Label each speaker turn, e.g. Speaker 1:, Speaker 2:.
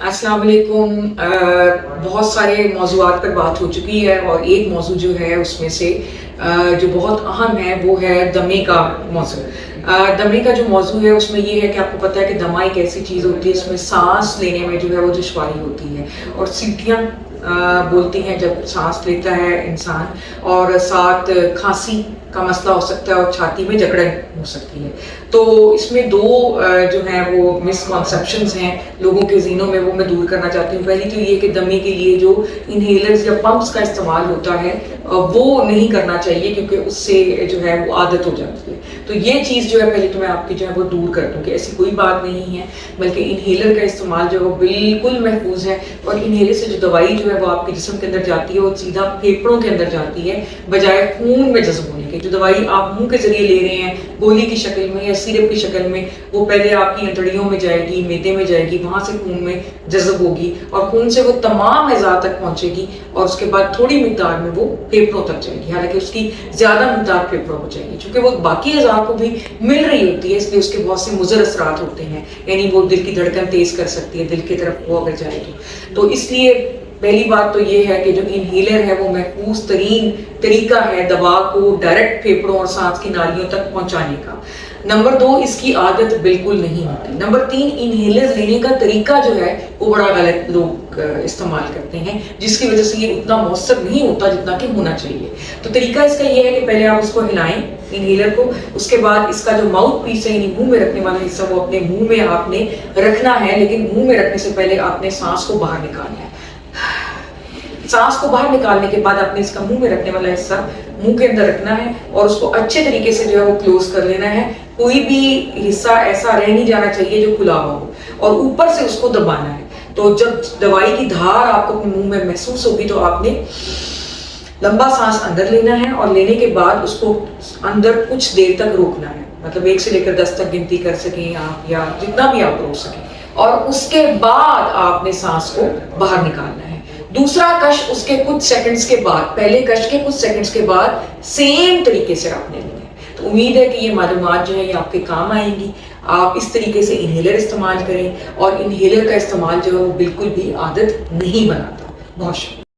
Speaker 1: अस्सलाम वालेकुम। बहुत सारे मौज़ूआत पर बात हो चुकी है और एक मौजू जो है उसमें से जो बहुत अहम है वो है दमे का मौजू। दमे का जो मौजू है उसमें ये है कि आपको पता है कि दमा एक ऐसी चीज़ होती है इसमें सांस लेने में जो है वो दुश्वारी होती है और सीटियाँ बोलती हैं जब सांस लेता है इंसान, और साथ खांसी का मसला हो सकता है और छाती में जकड़न हो सकती है। तो इसमें दो जो हैं वो मिसकॉन्सेप्शंस हैं लोगों के ज़हनों में, वो मैं दूर करना चाहती हूँ। पहली तो ये कि दमे के लिए जो इनहेलर्स या पंप्स का इस्तेमाल होता है वो नहीं करना चाहिए, क्योंकि उससे जो है वो आदत हो जाती है। तो ये चीज़ जो है पहले तो मैं आपकी जो है वो दूर कर दूँ कि ऐसी कोई बात नहीं है, बल्कि इनहेलर का इस्तेमाल जो है वो बिल्कुल महफूज है। और इनहेलर से जो दवाई जो है वो आपके जिस्म के अंदर जाती है वो सीधा फेफड़ों के अंदर जाती है, बजाय खून में जज्ब होने के। जो दवाई आप मुंह के जरिए ले रहे हैं गोली की शक्ल में या सिरप की शक्ल में, वो पहले आपकी अंतड़ियों में जाएगी, मैदे में जाएगी, वहां से खून में जज्ब होगी और खून से वो तमाम अज़ा तक पहुंचेगी और उसके बाद थोड़ी मिकदार में वो फेफड़ों तक जाएगी, हालांकि उसकी ज्यादा मिकदार फेफड़ों को जाएगी। चूंकि वो बाकी अज़ा को भी मिल रही होती है, इसलिए उसके बहुत से मुज़र असरात होते हैं, यानी वो दिल की धड़कन तेज कर सकती है दिल की तरफ वो अगर जाएगी। तो इसलिए पहली बात तो ये है कि जो इनहेलर है वो महफूज तरीन तरीका है दवा को डायरेक्ट फेफड़ों और सांस की नालियों तक पहुंचाने का। नंबर 2, इसकी आदत बिल्कुल नहीं होती। नंबर 3, इनहेलर लेने का तरीका जो है वो बड़ा गलत लोग इस्तेमाल करते हैं, जिसकी वजह से ये उतना मौसर नहीं होता जितना कि होना चाहिए। तो तरीका इसका ये है कि पहले आप उसको हिलाएं इनहेलर को, उसके बाद इसका जो माउथ पीस है यानी मुंह में रखने वाला हिस्सा वो अपने मुंह में आपने रखना है, लेकिन मुंह में रखने से पहले आपने सांस को बाहर निकालना है। सांस को बाहर निकालने के बाद आपने इसका मुंह में रखने वाला हिस्सा मुंह के अंदर रखना है और उसको अच्छे तरीके से जो है वो क्लोज कर लेना है। कोई भी हिस्सा ऐसा रह नहीं जाना चाहिए जो खुला हुआ हो, और ऊपर से उसको दबाना है। तो जब दवाई की धार आपको अपने मुंह में महसूस होगी तो आपने लंबा सांस अंदर लेना है और लेने के बाद उसको अंदर कुछ देर तक रोकना है, मतलब 1 से लेकर 10 तक गिनती कर सकें आप, या जितना भी आप रोक सकें, और उसके बाद आपने सांस को बाहर निकालना है। दूसरा कश उसके कुछ सेकंड्स के बाद, पहले कश के कुछ सेकंड्स के बाद सेम तरीके से आपने लेना है। तो उम्मीद है कि ये मालूमात जो है ये आपके काम आएंगी। आप इस तरीके से इनहेलर इस्तेमाल करें, और इनहेलर का इस्तेमाल जो है वो बिल्कुल भी आदत नहीं बनाता। बहुत शुक्रिया।